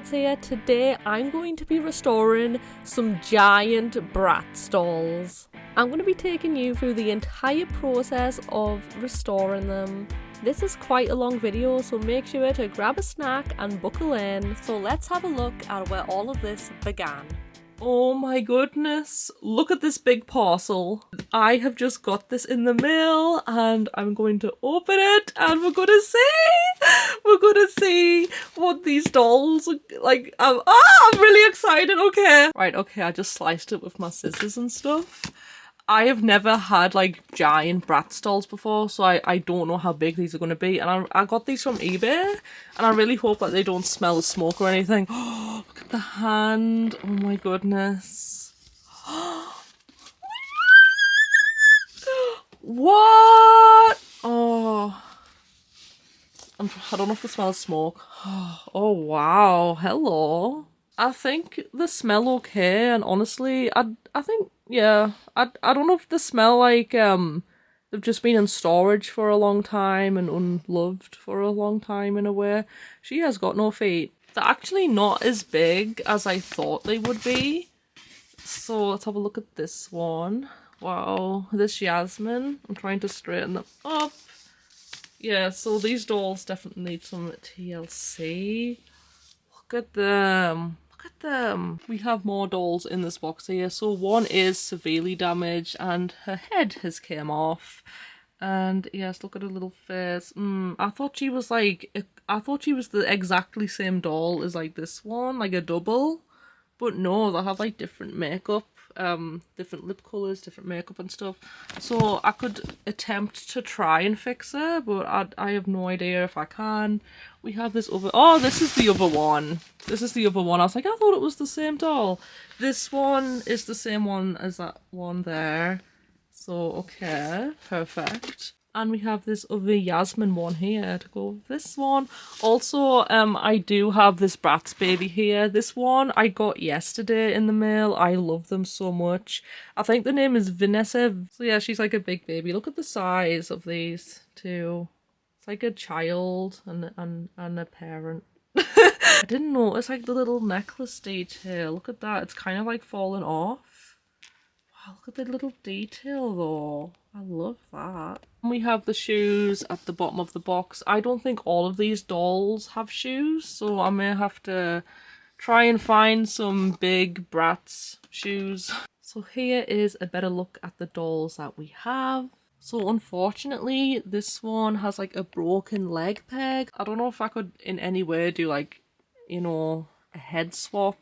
Bratz here. Today I'm going to be restoring some Giant Bratz dolls. I'm going to be taking you through the entire process of restoring them. This is quite a long video, so make sure to grab a snack and buckle in. So let's have a look at where all of this began. Oh my goodness, look at this big parcel. I have just got this in the mail and I'm going to open it and we're gonna see what these dolls look like. I'm really excited. Okay. Right, okay, I just sliced it with my scissors and stuff. I have never had like Giant Bratz dolls before, so I don't know how big these are going to be. And I got these from eBay, and I really hope that they don't smell of smoke or anything. Oh, look at the hand. Oh my goodness. What? Oh. I don't know if the smell of smoke. Oh wow. Hello. I think they smell okay, and honestly, I think, yeah, I don't know if they smell like they've just been in storage for a long time and unloved for a long time in a way. She has got no feet. They're actually not as big as I thought they would be. So let's have a look at this one. Wow, this Yasmin. I'm trying to straighten them up. Yeah, so these dolls definitely need some TLC. Look at them. Look at them. We have more dolls in this box here. So one is severely damaged and her head has came off. And yes, look at her little face. I thought she was like, I thought she was the exactly same doll as like this one, like a double. But no, they have like different makeup, different lip colours, different makeup and stuff. So I could attempt to try and fix her, but I have no idea if I can. We have this other, oh, this is the other one. This is the other one. I was like, I thought it was the same doll. This one is the same one as that one there. So, okay, perfect. And we have this other Yasmin one here to go with this one. Also, I do have this Bratz baby here. This one I got yesterday in the mail. I love them so much. I think the name is Vanessa. So yeah, she's like a big baby. Look at the size of these two. It's like a child and a parent. I didn't notice like the little necklace detail. Look at that. It's kind of like falling off. Wow, look at the little detail though. I love that. And we have the shoes at the bottom of the box. I don't think all of these dolls have shoes, so I may have to try and find some big Bratz shoes. So here is a better look at the dolls that we have. So unfortunately, this one has like a broken leg peg. I don't know if I could in any way do like, you know, a head swap.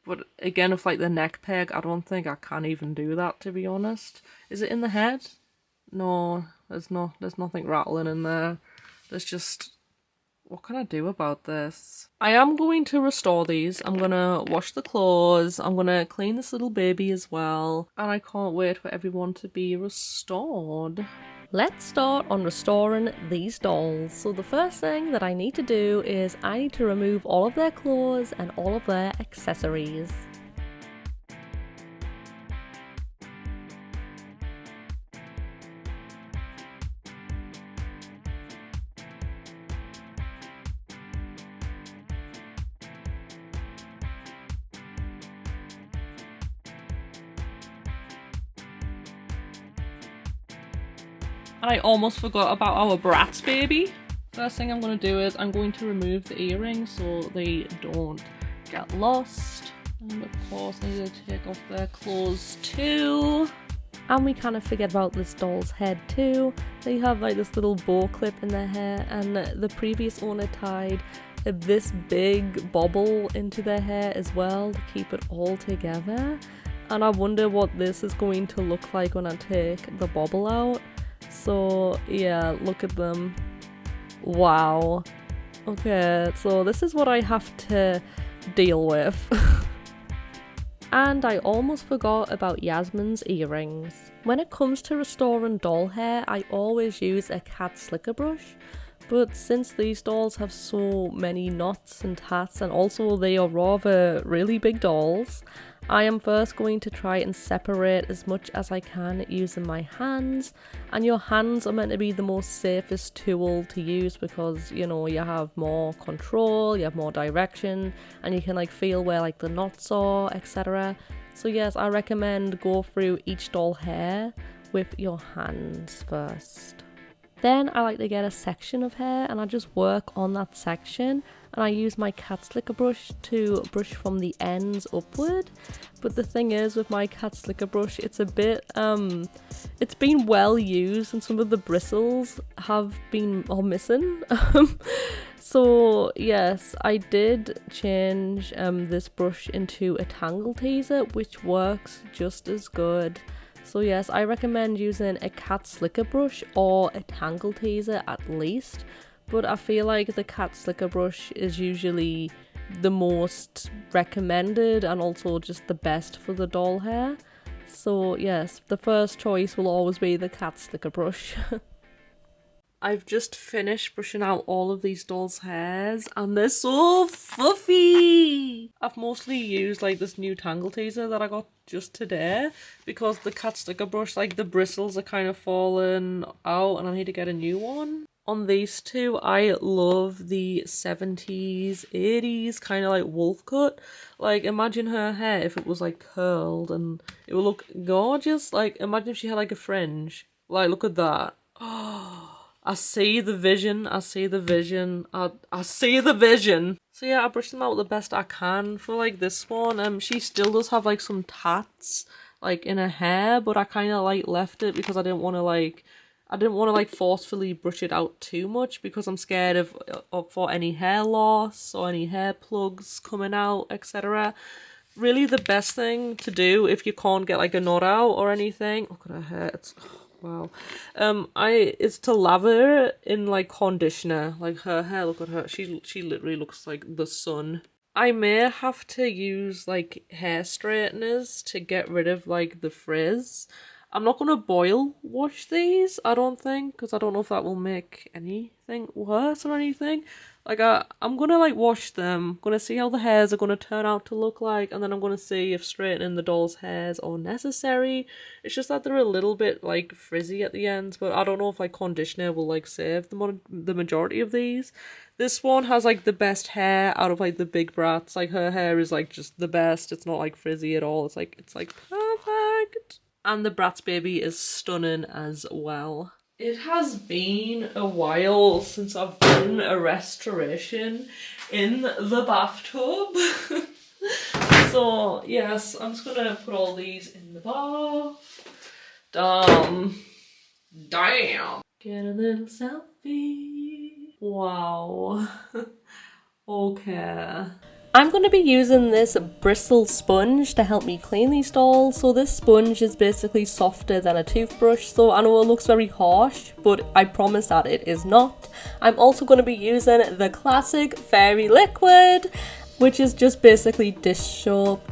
But again, with like the neck peg, I don't think I can even do that, to be honest. Is it in the head? No, there's nothing rattling in there. There's just, what can I do about this? I am going to restore these. I'm gonna wash the clothes. I'm gonna clean this little baby as well. And I can't wait for everyone to be restored. Let's start on restoring these dolls. So the first thing that I need to do is I need to remove all of their clothes and all of their accessories. And I almost forgot about our Bratz baby. First thing I'm going to do is I'm going to remove the earrings so they don't get lost. And of course I need to take off their clothes too. And we kind of forget about this doll's head too. They have like this little bow clip in their hair, and the previous owner tied this big bobble into their hair as well to keep it all together. And I wonder what this is going to look like when I take the bobble out. So yeah, look at them. Wow. Okay, so this is what I have to deal with. And I almost forgot about Yasmin's earrings. When it comes to restoring doll hair, I always use a cat slicker brush. But since these dolls have so many knots and tats, and also they are rather really big dolls, I am first going to try and separate as much as I can using my hands, and your hands are meant to be the most safest tool to use because, you know, you have more control, you have more direction, and you can like feel where like the knots are, etc. So yes, I recommend go through each doll hair with your hands first. Then I like to get a section of hair and I just work on that section, and I use my cat slicker brush to brush from the ends upward. But the thing is with my cat slicker brush, it's a bit it's been well used and some of the bristles are missing. So yes, I did change this brush into a tangle teaser, which works just as good. So yes, I recommend using a cat slicker brush or a tangle teaser at least, but I feel like the cat slicker brush is usually the most recommended and also just the best for the doll hair. So yes, the first choice will always be the cat slicker brush. I've just finished brushing out all of these dolls' hairs and they're so fluffy! I've mostly used like this new tangle teaser that I got just today because the cat sticker brush, like the bristles are kind of falling out and I need to get a new one. On these two, I love the 70s, 80s kind of like wolf cut. Like imagine her hair if it was like curled and it would look gorgeous. Like imagine if she had like a fringe. Like look at that. Oh. I see the vision, I see the vision, I see the vision. So yeah, I brushed them out the best I can. For like this one, she still does have like some tats like in her hair, but I kind of like left it because I didn't want to like forcefully brush it out too much because I'm scared of for any hair loss or any hair plugs coming out, etc. Really the best thing to do if you can't get like a knot out or anything, look at her hair, it's... wow. Is to lather it in like conditioner. Like her hair, look at her. She literally looks like the sun. I may have to use like hair straighteners to get rid of like the frizz. I'm not gonna boil wash these, I don't think, because I don't know if that will make anything worse or anything. Like I'm gonna like wash them, gonna see how the hairs are gonna turn out to look like, and then I'm gonna see if straightening the doll's hairs are necessary. It's just that they're a little bit like frizzy at the ends, but I don't know if like conditioner will like save the majority of these. This one has like the best hair out of like the big Bratz. Like her hair is like just the best. It's not like frizzy at all. It's like perfect. And the Bratz baby is stunning as well. It has been a while since I've done a restoration in the bathtub. So yes, I'm just gonna put all these in the bath. Damn. Get a little selfie. Wow. Okay. I'm going to be using this bristle sponge to help me clean these dolls. So this sponge is basically softer than a toothbrush, so I know it looks very harsh, but I promise that it is not. I'm also going to be using the classic fairy liquid, which is just basically dish soap.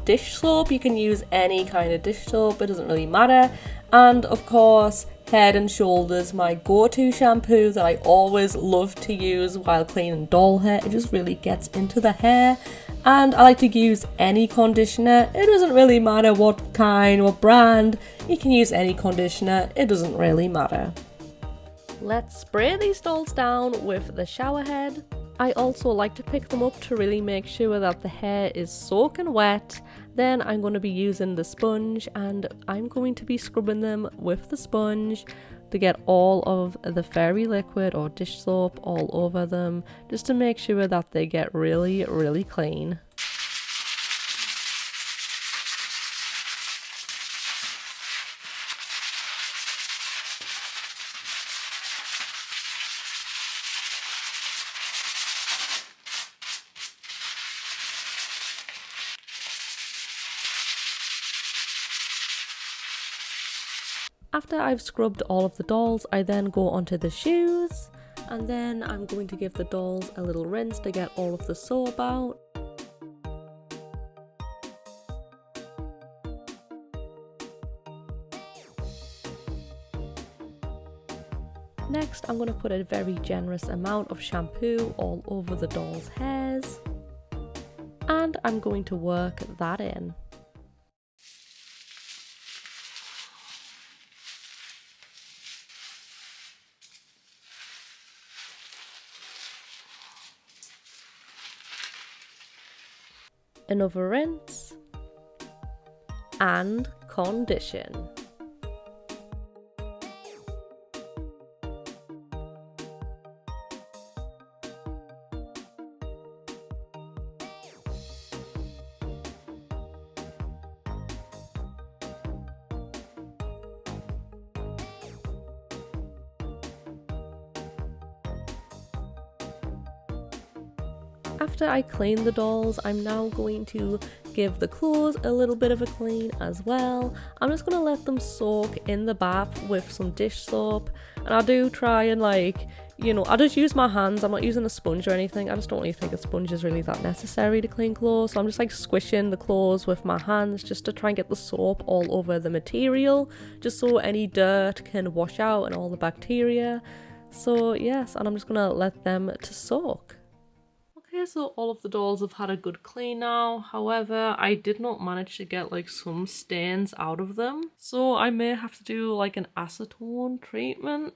You can use any kind of dish soap, it doesn't really matter. And of course, Head and Shoulders, my go-to shampoo that I always love to use while cleaning doll hair. It just really gets into the hair. And I like to use any conditioner. It doesn't really matter what kind, what brand. You can use any conditioner. It doesn't really matter. Let's spray these dolls down with the shower head. I also like to pick them up to really make sure that the hair is soaking wet. Then I'm going to be using the sponge and I'm going to be scrubbing them with the sponge to get all of the fairy liquid or dish soap all over them, just to make sure that they get really, really clean. After I've scrubbed all of the dolls, I then go onto the shoes, and then I'm going to give the dolls a little rinse to get all of the soap out. Next, I'm going to put a very generous amount of shampoo all over the dolls' hairs, and I'm going to work that in. another rinse, and condition. After I clean the dolls, I'm now going to give the clothes a little bit of a clean as well. I'm just going to let them soak in the bath with some dish soap, and I do try and I just use my hands. I'm not using a sponge or anything. I just don't really think a sponge is really that necessary to clean clothes, so I'm just squishing the clothes with my hands just to try and get the soap all over the material, just so any dirt can wash out and all the bacteria. So yes, and I'm just going to let them to soak. Okay, so all of the dolls have had a good clean now. However, I did not manage to get some stains out of them. So I may have to do an acetone treatment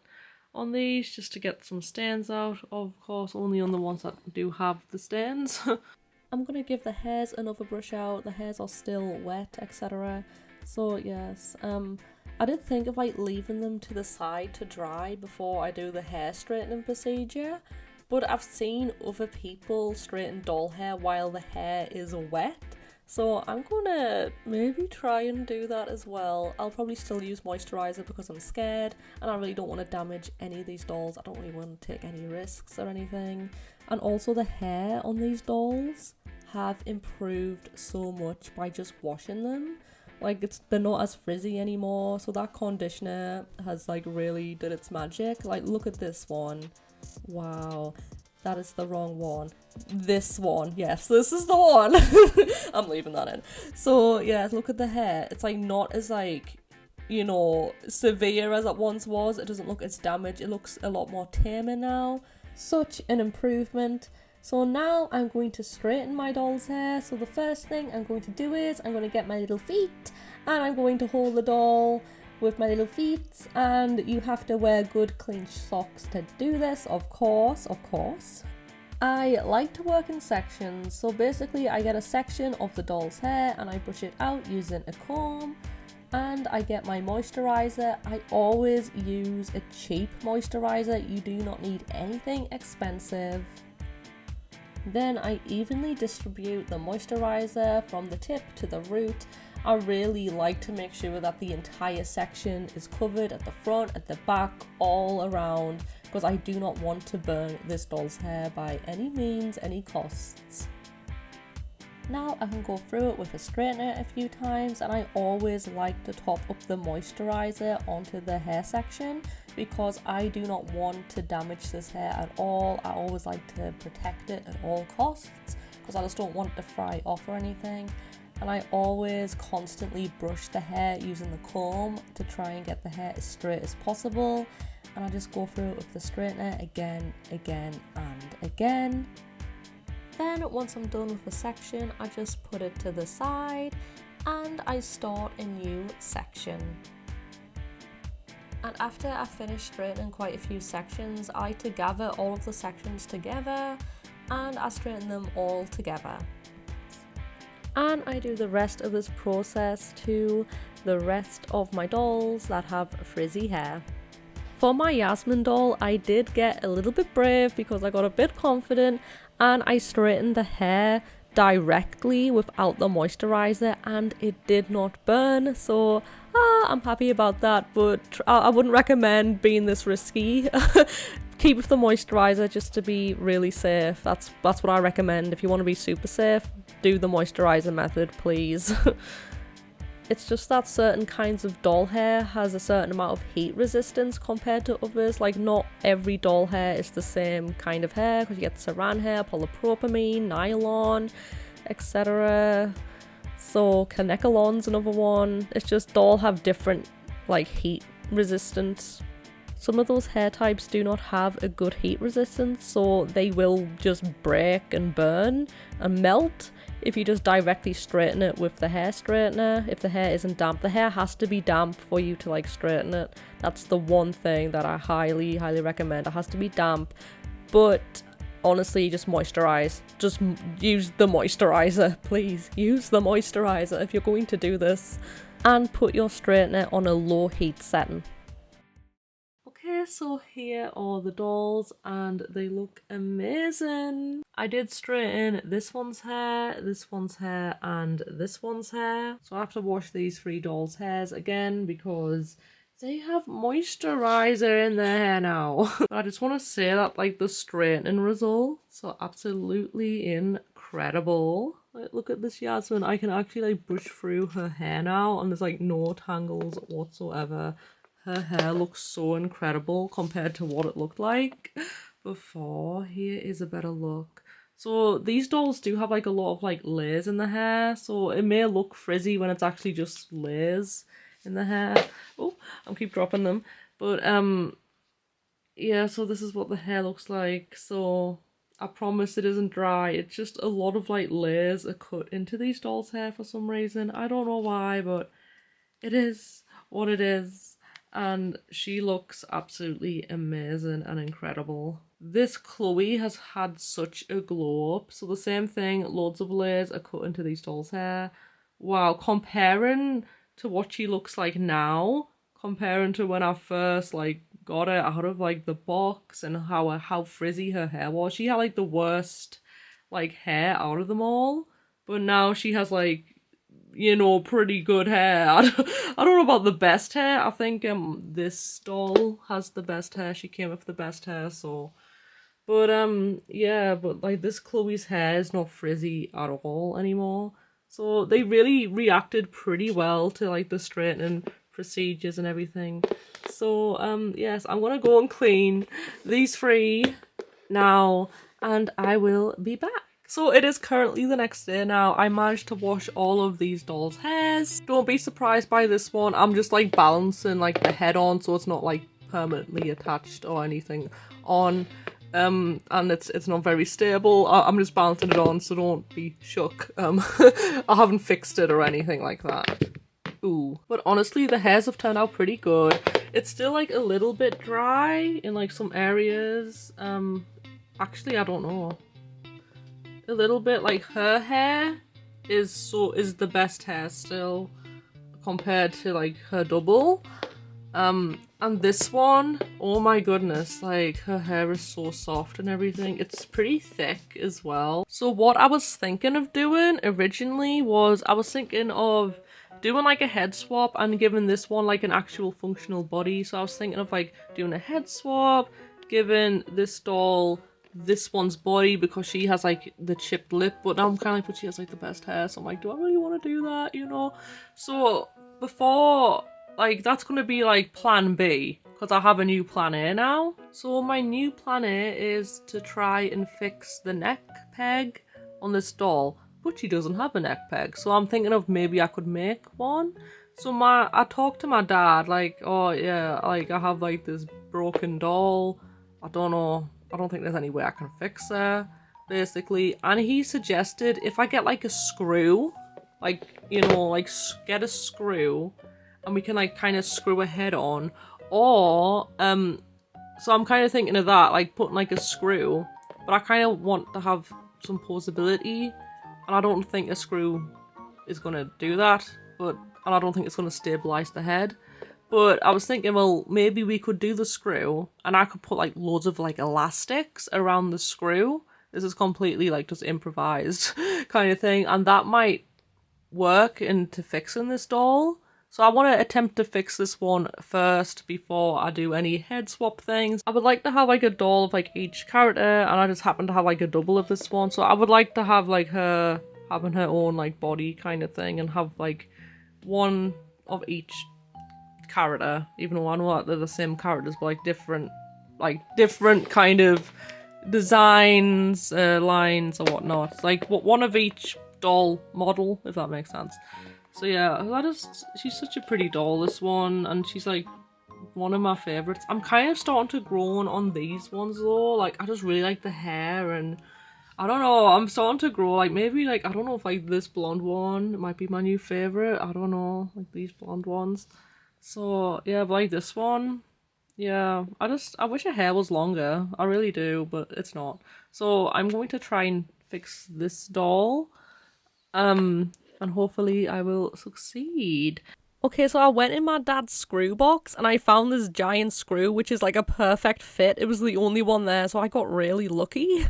on these just to get some stains out. Of course, only on the ones that do have the stains. I'm gonna give the hairs another brush out. The hairs are still wet, etc. So yes, I did think of leaving them to the side to dry before I do the hair straightening procedure. But I've seen other people straighten doll hair while the hair is wet, so I'm gonna maybe try and do that as well. I'll probably still use moisturizer because I'm scared and I really don't want to damage any of these dolls. I don't really want to take any risks or anything. And also the hair on these dolls have improved so much by just washing them. They're not as frizzy anymore, so that conditioner has really did its magic. Look at this one. Wow, that is the wrong one. This one, yes, this is the one. I'm leaving that in. So yes, look at the hair. It's not as severe as it once was. It doesn't look as damaged. It looks a lot more tamer now. Such an improvement. So now I'm going to straighten my doll's hair. So the first thing I'm going to do is I'm going to get my little feet and I'm going to hold the doll with my little feet, and you have to wear good clean socks to do this, of course. I like to work in sections, so basically I get a section of the doll's hair and I brush it out using a comb, and I get my moisturizer. I always use a cheap moisturizer. You do not need anything expensive. Then I evenly distribute the moisturizer from the tip to the root. I really like to make sure that the entire section is covered at the front, at the back, all around, because I do not want to burn this doll's hair by any means, any costs. Now I can go through it with a straightener a few times, and I always like to top up the moisturizer onto the hair section because I do not want to damage this hair at all. I always like to protect it at all costs because I just don't want it to fry off or anything. And I always constantly brush the hair using the comb to try and get the hair as straight as possible. And I just go through it with the straightener again, and again. Then once I'm done with a section, I just put it to the side and I start a new section. And after I finish straightening quite a few sections, I like to gather all of the sections together and I straighten them all together. And I do the rest of this process to the rest of my dolls that have frizzy hair. For my Yasmin doll, I did get a little bit brave because I got a bit confident and I straightened the hair directly without the moisturizer and it did not burn, so I'm happy about that, but I wouldn't recommend being this risky. Keep with the moisturizer just to be really safe. That's what I recommend. If you want to be super safe, do the moisturizer method, please. It's just that certain kinds of doll hair has a certain amount of heat resistance compared to others. Not every doll hair is the same kind of hair because you get saran hair, polypropylene, nylon, etc. So Kanekalon's another one. It's just doll have different heat resistance. Some of those hair types do not have a good heat resistance, so they will just break and burn and melt if you just directly straighten it with the hair straightener. If the hair isn't damp, the hair has to be damp for you to straighten it. That's the one thing that I highly recommend. It has to be damp, but honestly, just moisturize. Just use the moisturizer, please. Use the moisturizer if you're going to do this. And put your straightener on a low heat setting. Okay, so here are the dolls and they look amazing. I did straighten this one's hair, and this one's hair. So I have to wash these 3 dolls' hairs again because they have moisturizer in their hair now. But I just want to say that like the straightening results are absolutely incredible. Like, look at this Yasmin. I can actually like brush through her hair now and there's like no tangles whatsoever. Her hair looks so incredible compared to what it looked like before. Here is a better look. So these dolls do have like a lot of like layers in the hair, so it may look frizzy when it's actually just layers in the hair. Oh, I keep dropping them. But yeah, so this is what the hair looks like. So I promise it isn't dry. It's just a lot of like layers are cut into these dolls' hair for some reason. I don't know why, but it is what it is. And she looks absolutely amazing and incredible. This Chloe has had such a glow up. So the same thing, loads of layers are cut into these dolls' hair. Wow, comparing to what she looks like now, comparing to when I first like got her out of like the box and how frizzy her hair was. She had like the worst like hair out of them all. But now she has like, you know, pretty good hair. I don't know about the best hair. I think this doll has the best hair. She came with the best hair, so. But yeah, but like this Chloe's hair is not frizzy at all anymore. So they really reacted pretty well to like the straightening procedures and everything. So yes, I'm gonna go and clean these 3 now and I will be back. So it is currently the next day now. I managed to wash all of these dolls' hairs. Don't be surprised by this one. I'm just like balancing like the head on so it's not like permanently attached or anything on. And it's not very stable. I'm just balancing it on, so don't be shook. I haven't fixed it or anything like that. Ooh. But honestly, the hairs have turned out pretty good. It's still like a little bit dry in like some areas. Actually, I don't know. A little bit, like her hair is the best hair still compared to like her double. And this one, oh my goodness, like her hair is so soft and everything. It's pretty thick as well. So what I was thinking of doing originally was I was thinking of doing like a head swap and giving this one like an actual functional body. So I was thinking of like doing a head swap, giving this doll this one's body because she has like the chipped lip, but now I'm kind of like, but she has like the best hair, so I'm like, do I really want to do that, you know? So before, like, that's gonna be like plan B because I have a new plan A now. So my new plan A is to try and fix the neck peg on this doll, but she doesn't have a neck peg, so I'm thinking of maybe I could make one. So I talked to my dad, like, oh yeah, like I have like this broken doll, I don't think there's any way I can fix her, basically. And he suggested if I get like a screw, like, you know, like get a screw and we can like kind of screw a head on, or so I'm kind of thinking of that, like putting like a screw, but I kind of want to have some posability and I don't think a screw is gonna do that, and I don't think it's gonna stabilize the head. But I was thinking, well, maybe we could do the screw and I could put like loads of like elastics around the screw. This is completely like just improvised kind of thing. And that might work into fixing this doll. So I want to attempt to fix this one first before I do any head swap things. I would like to have like a doll of like each character, and I just happen to have like a double of this one. So I would like to have like her having her own like body kind of thing and have like one of each character, even though I know that they're the same characters, but like different kind of designs, lines or whatnot, like one of each doll model, if that makes sense. So yeah, she's such a pretty doll, this one, and she's like one of my favorites. I'm kind of starting to grow on these ones though, like I just really like the hair, and I don't know, I'm starting to grow, like maybe like, I don't know if like this blonde one might be my new favorite, I don't know, like these blonde ones. So yeah, but like this one, Yeah, I wish her hair was longer. I really do, but it's not. So I'm going to try and fix this doll. And hopefully I will succeed. Okay, so I went in my dad's screw box and I found this giant screw, which is like a perfect fit. It was the only one there, so I got really lucky.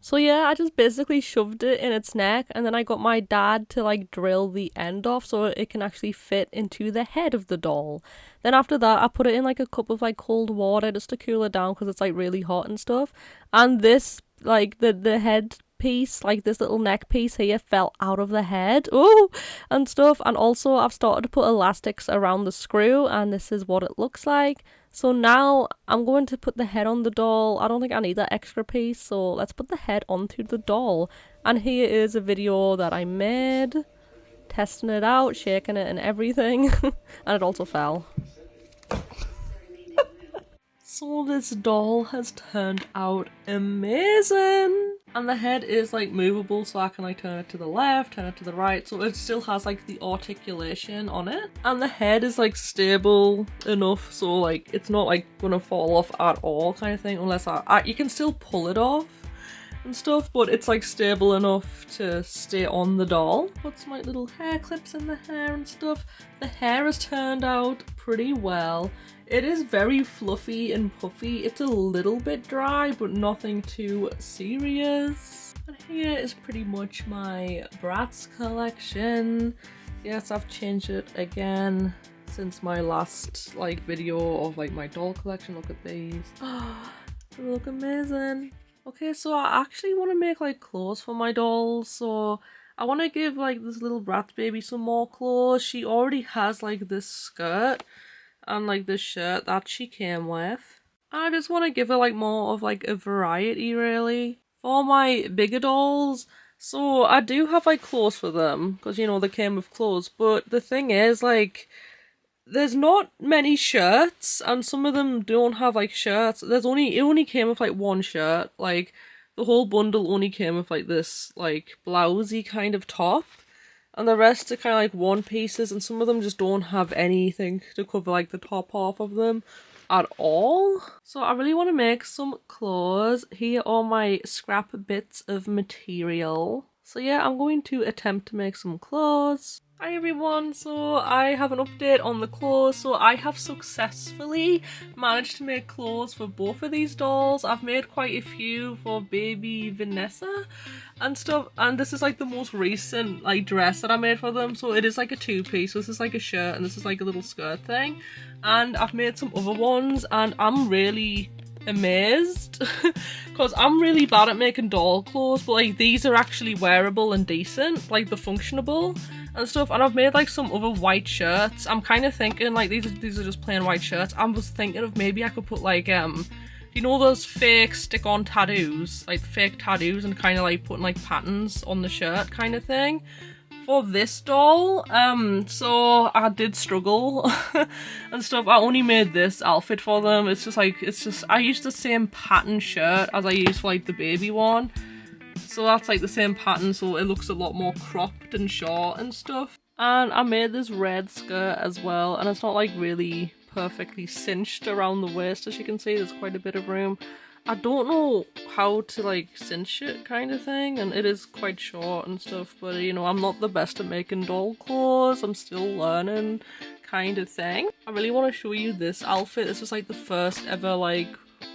So yeah, I just basically shoved it in its neck and then I got my dad to like drill the end off so it can actually fit into the head of the doll. Then after that, I put it in like a cup of like cold water just to cool it down because it's like really hot and stuff. And this, like the head piece, like this little neck piece here, fell out of the head, oh, and stuff. And also I've started to put elastics around the screw and this is what it looks like. So now I'm going to put the head on the doll. I don't think I need that extra piece, so let's put the head onto the doll. And here is a video that I made, testing it out, shaking it and everything. And it also fell. So this doll has turned out amazing! And the head is like movable, so I can like turn it to the left, turn it to the right, so it still has like the articulation on it. And the head is like stable enough, so like it's not like gonna fall off at all kind of thing, unless you can still pull it off and stuff, but it's like stable enough to stay on the doll. Put some like little hair clips in the hair and stuff. The hair has turned out pretty well. It is very fluffy and puffy. It's a little bit dry, but nothing too serious. And here is pretty much my Bratz collection. Yes, I've changed it again since my last like video of like my doll collection. Look at these. They look amazing. Okay, so I actually want to make like clothes for my dolls, so I want to give like this little Bratz baby some more clothes. She already has like this skirt and like this shirt that she came with. I just want to give her like more of like a variety really. For my bigger dolls, so I do have like clothes for them because you know they came with clothes, but the thing is like there's not many shirts and some of them don't have like shirts. It only came with like one shirt. Like the whole bundle only came with like this like blousey kind of top. And the rest are kind of like one pieces, and some of them just don't have anything to cover like the top half of them at all. So I really want to make some clothes. Here are my scrap bits of material. So yeah, I'm going to attempt to make some clothes. Hi everyone, so I have an update on the clothes. So I have successfully managed to make clothes for both of these dolls. I've made quite a few for baby Vanessa and stuff, and this is like the most recent like dress that I made for them. So it is like a two-piece, so this is like a shirt and this is like a little skirt thing, and I've made some other ones and I'm really amazed because I'm really bad at making doll clothes, but like these are actually wearable and decent, like they're functionable and stuff. And I've made like some other white shirts. I'm kind of thinking like these are just plain white shirts. I was thinking of maybe I could put like you know those fake stick-on tattoos, like fake tattoos, and kind of like putting like patterns on the shirt kind of thing for this doll. So I did struggle and stuff. I only made this outfit for them. It's just I used the same pattern shirt as I used for like the baby one. So that's like the same pattern, so it looks a lot more cropped and short and stuff. And I made this red skirt as well, and it's not like really perfectly cinched around the waist, as you can see. There's quite a bit of room. I don't know how to like cinch it kind of thing, and it is quite short and stuff, but you know, I'm not the best at making doll clothes. I'm still learning kind of thing. I really want to show you this outfit. This was like the first ever like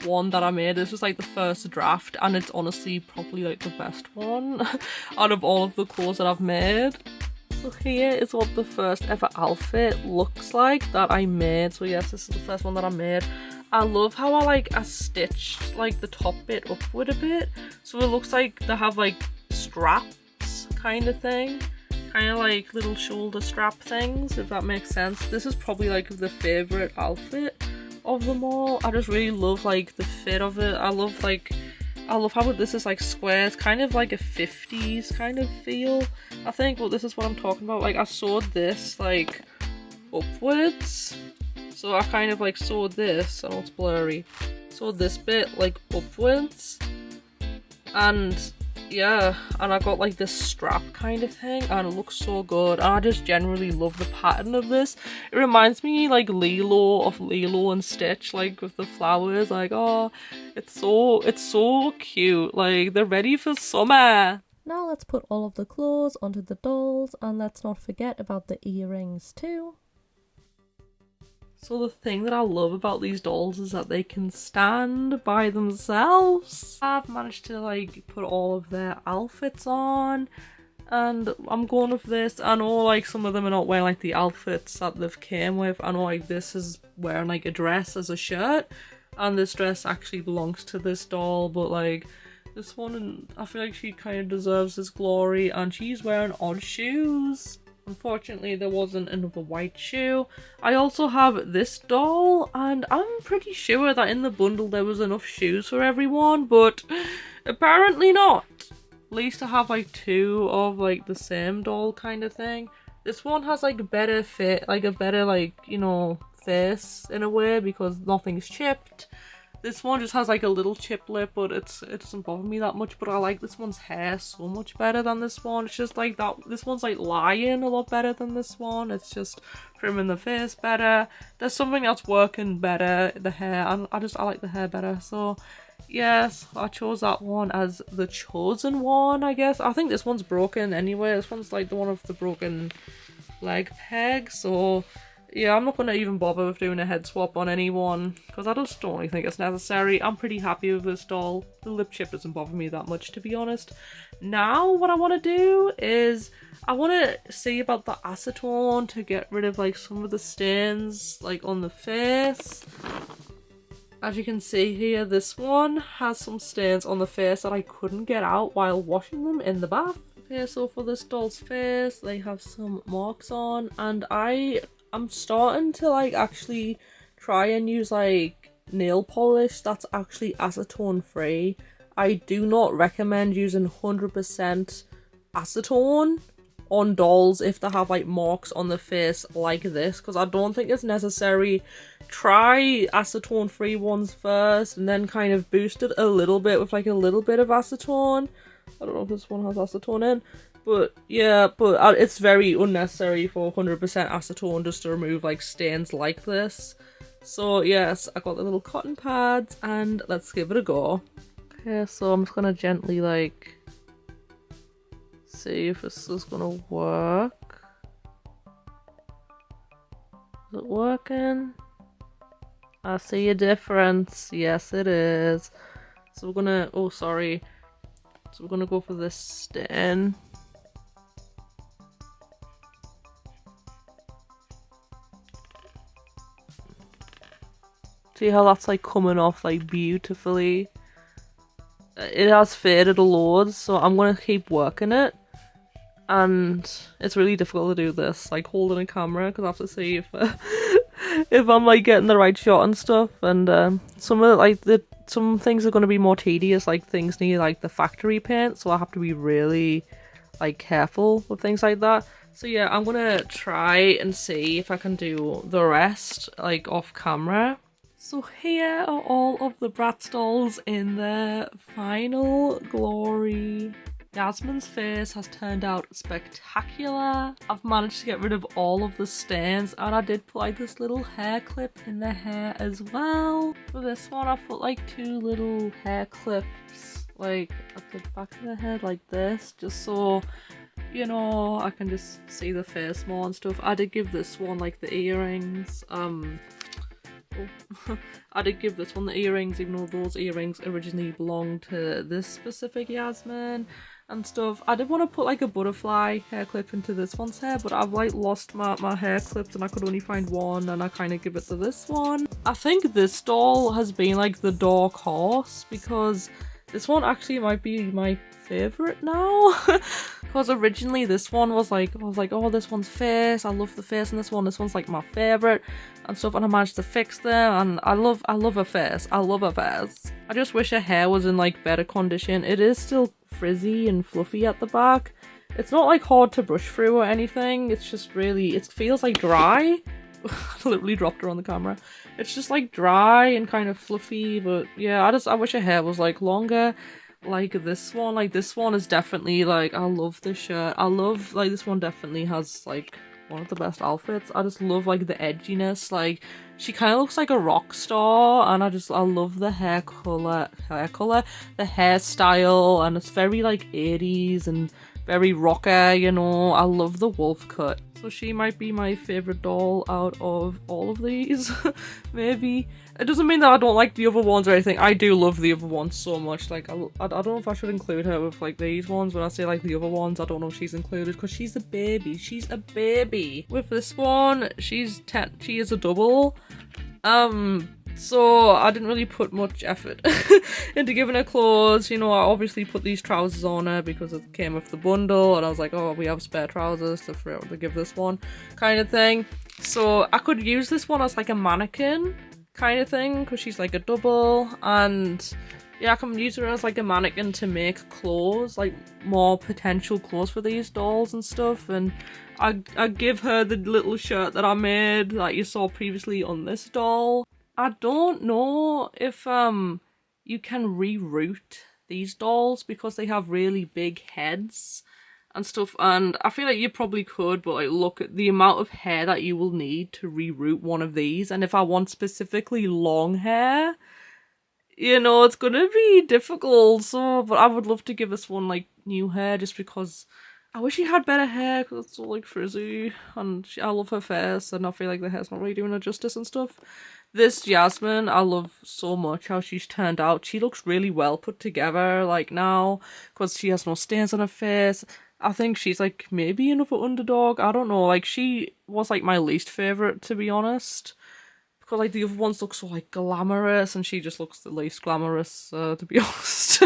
one that I made. This was like the first draft, and it's honestly probably like the best one out of all of the clothes that I've made. So here is what the first ever outfit looks like that I made. So yes, this is the first one that I made. I love how I stitched like the top bit upward a bit, so it looks like they have like straps kind of thing, kind of like little shoulder strap things, if that makes sense. This is probably like the favorite outfit of them all. I just really love like the fit of it. I love how this is like square. It's kind of like a 50s kind of feel, I think. But this is what I'm talking about. Like I sewed this like upwards. So I kind of like sewed this, I know it's blurry, sewed this bit like upwards, and yeah, and I got like this strap kind of thing, and it looks so good. And I just generally love the pattern of this. It reminds me like Lilo and Stitch, like with the flowers. Like, oh, it's so cute. Like they're ready for summer. Now let's put all of the clothes onto the dolls, and let's not forget about the earrings too. So the thing that I love about these dolls is that they can stand by themselves. I've managed to like put all of their outfits on, and I'm going with this. I know like some of them are not wearing like the outfits that they've came with. I know like this is wearing like a dress as a shirt, and this dress actually belongs to this doll, but like this one, I feel like she kind of deserves this glory, and she's wearing odd shoes. Unfortunately, there wasn't another white shoe. I also have this doll, and I'm pretty sure that in the bundle there was enough shoes for everyone, but apparently not. At least I have like two of like the same doll kind of thing. This one has like a better fit, like a better like, you know, face in a way because nothing's chipped. This one just has like a little chip lip, but it doesn't bother me that much. But I like this one's hair so much better than this one. It's just like that. This one's like lying a lot better than this one. It's just trimming the face better. There's something that's working better. The hair, and I like the hair better. So yes, I chose that one as the chosen one, I guess. I think this one's broken anyway. This one's like the one of the broken leg peg. So yeah, I'm not going to even bother with doing a head swap on anyone because I just don't really think it's necessary. I'm pretty happy with this doll. The lip chip doesn't bother me that much, to be honest. Now what I want to do is I want to see about the acetone to get rid of like some of the stains like on the face. As you can see here, this one has some stains on the face that I couldn't get out while washing them in the bath. Okay, so for this doll's face, they have some marks on, and I'm starting to like actually try and use like nail polish that's actually acetone free. I do not recommend using 100% acetone on dolls if they have like marks on the face like this, because I don't think it's necessary. Try acetone free ones first and then kind of boost it a little bit with like a little bit of acetone. I don't know if this one has acetone in. But yeah, but it's very unnecessary for 100% acetone just to remove like stains like this. So yes, I got the little cotton pads and let's give it a go. Okay, so I'm just gonna gently like see if this is gonna work. Is it working? I see a difference. Yes, it is. So we're gonna, oh sorry. So we're gonna go for this stain. See how that's like coming off like beautifully? It has faded a load, so I'm gonna keep working it. And it's really difficult to do this, like holding a camera, because I have to see if if I'm like getting the right shot and stuff. And some of like some things are gonna be more tedious, like things need like the factory paint, so I have to be really like careful with things like that. So yeah, I'm gonna try and see if I can do the rest like off camera. So here are all of the Bratz dolls in their final glory. Yasmin's face has turned out spectacular. I've managed to get rid of all of the stains, and I did put like this little hair clip in the hair as well. For this one, I put like two little hair clips like at the back of the head like this, just so, you know, I can just see the face more and stuff. I did give this one like the earrings. I did give this one the earrings, even though those earrings originally belonged to this specific Yasmin and stuff. I did want to put like a butterfly hair clip into this one's hair, but I've like lost my hair clips and I could only find one, and I kind of give it to this one. I think this doll has been like the dark horse because this one actually might be my favorite now. Because originally this one was like, I was like, oh, this one's face, I love the face in this one's like my favorite and stuff, and I managed to fix them, and I love her face. I love her face. I just wish her hair was in like better condition. It is still frizzy and fluffy at the back. It's not like hard to brush through or anything, it's just really, it feels like dry. I literally dropped her on the camera. It's just like dry and kind of fluffy, but yeah, I wish her hair was like longer. like this one. Like this one is definitely like, I love this shirt. I love like this one definitely has like one of the best outfits. I just love like the edginess. Like she kind of looks like a rock star, and I love the hair color, the hairstyle, and it's very like 80s and very rocker, you know. I love the wolf cut. So she might be my favorite doll out of all of these. Maybe. It doesn't mean that I don't like the other ones or anything. I do love the other ones so much. Like, I don't know if I should include her with like these ones. When I say like the other ones, I don't know if she's included because she's a baby. She's a baby. With this one, she is a double. So I didn't really put much effort into giving her clothes. You know, I obviously put these trousers on her because it came with the bundle, and I was like, oh, we have spare trousers to give this one, kind of thing. So I could use this one as like a mannequin kind of thing because she's like a double, and yeah, I can use her as like a mannequin to make clothes, like more potential clothes for these dolls and stuff. And I give her the little shirt that I made that you saw previously on this doll. I don't know if you can reroute these dolls because they have really big heads and stuff, and I feel like you probably could, but like look at the amount of hair that you will need to reroute one of these, and if I want specifically long hair, you know, it's gonna be difficult. So, but I would love to give this one like new hair just because I wish she had better hair because it's so like frizzy, and I love her face, and I feel like the hair's not really doing her justice and stuff. This Jasmine, I love so much how she's turned out. She looks really well put together like now because she has no stains on her face. I think she's like maybe another underdog. I don't know. Like she was like my least favourite, to be honest, because like the other ones look so like glamorous and she just looks the least glamorous, to be honest.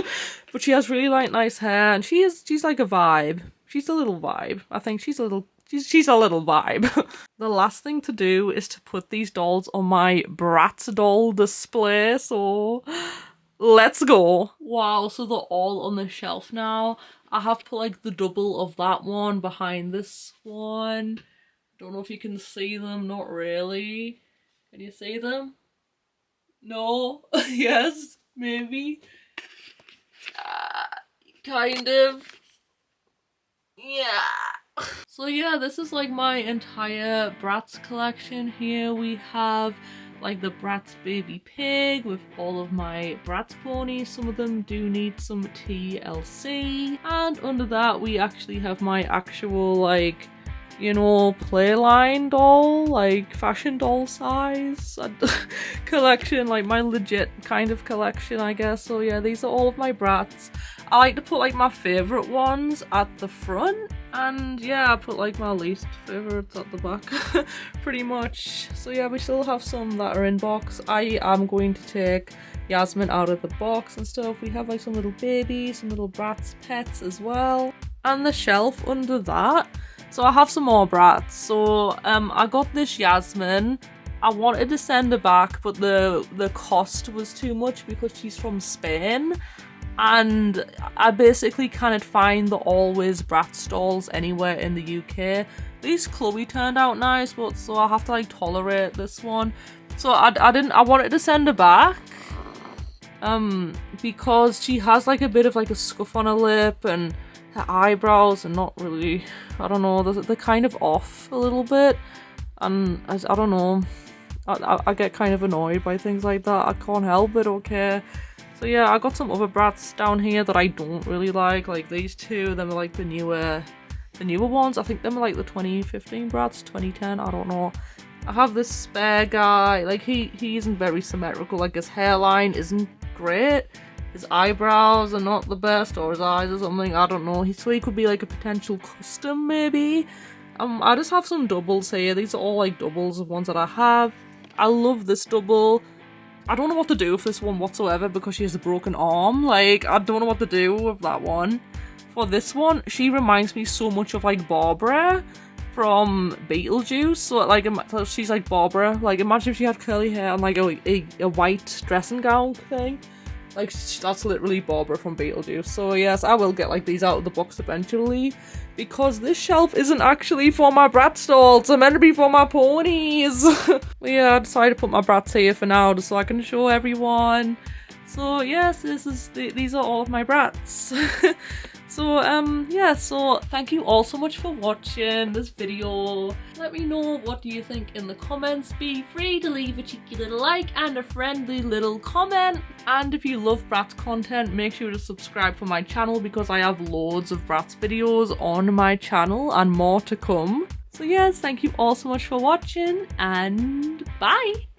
But she has really like nice hair, and she's like a vibe. She's a little vibe. I think she's a little vibe. The last thing to do is to put these dolls on my Bratz doll display, so let's go. Wow, so they're all on the shelf now. I have put like the double of that one behind this one. Don't know if you can see them, not really. Can you see them? No? Yes? Maybe? Kind of. Yeah. So yeah, this is like my entire Bratz collection. Here we have like the Bratz baby pig with all of my Bratz ponies. Some of them do need some TLC. And under that we actually have my actual like, you know, playline doll, like fashion doll size collection, like my legit kind of collection, I guess. So yeah, these are all of my Bratz. I like to put like my favourite ones at the front, and yeah, I put like my least favourites at the back, pretty much. So yeah, we still have some that are in box. I am going to take Yasmin out of the box and stuff. We have like some little babies, some little Bratz pets as well. And the shelf under that, so I have some more Bratz. So I got this Yasmin. I wanted to send her back, but the cost was too much because she's from Spain. And I basically can't find the always Bratz dolls anywhere in the UK. These Chloe turned out nice, but so I have to like tolerate this one. So I wanted to send her back. Because she has like a bit of like a scuff on her lip, and her eyebrows are not really, I don't know, they're kind of off a little bit. And I don't know, I get kind of annoyed by things like that. I can't help it, okay? So yeah, I got some other Bratz down here that I don't really like these two. Them are like the newer ones. I think them are like the 2015 Bratz, 2010, I don't know. I have this spare guy, like he isn't very symmetrical, like his hairline isn't great. His eyebrows are not the best, or his eyes or something, I don't know. So he could be like a potential custom maybe. I just have some doubles here. These are all like doubles of ones that I have. I love this double. I don't know what to do with this one whatsoever because she has a broken arm. Like, I don't know what to do with that one. For this one, she reminds me so much of like Barbara from Beetlejuice. So like, she's like Barbara. Like, imagine if she had curly hair and like a white dressing gown thing. Like, that's literally Barbara from Beetlejuice. So yes, I will get like these out of the box eventually, because this shelf isn't actually for my Bratz dolls. It's meant to be for my ponies. But yeah, I decided to put my Bratz here for now just so I can show everyone. So yes, these are all of my brats. So yeah, so thank you all so much for watching this video. Let me know what do you think in the comments. Be free to leave a cheeky little like and a friendly little comment. And if you love Bratz content, make sure to subscribe for my channel because I have loads of Bratz videos on my channel and more to come. So yes, thank you all so much for watching and bye!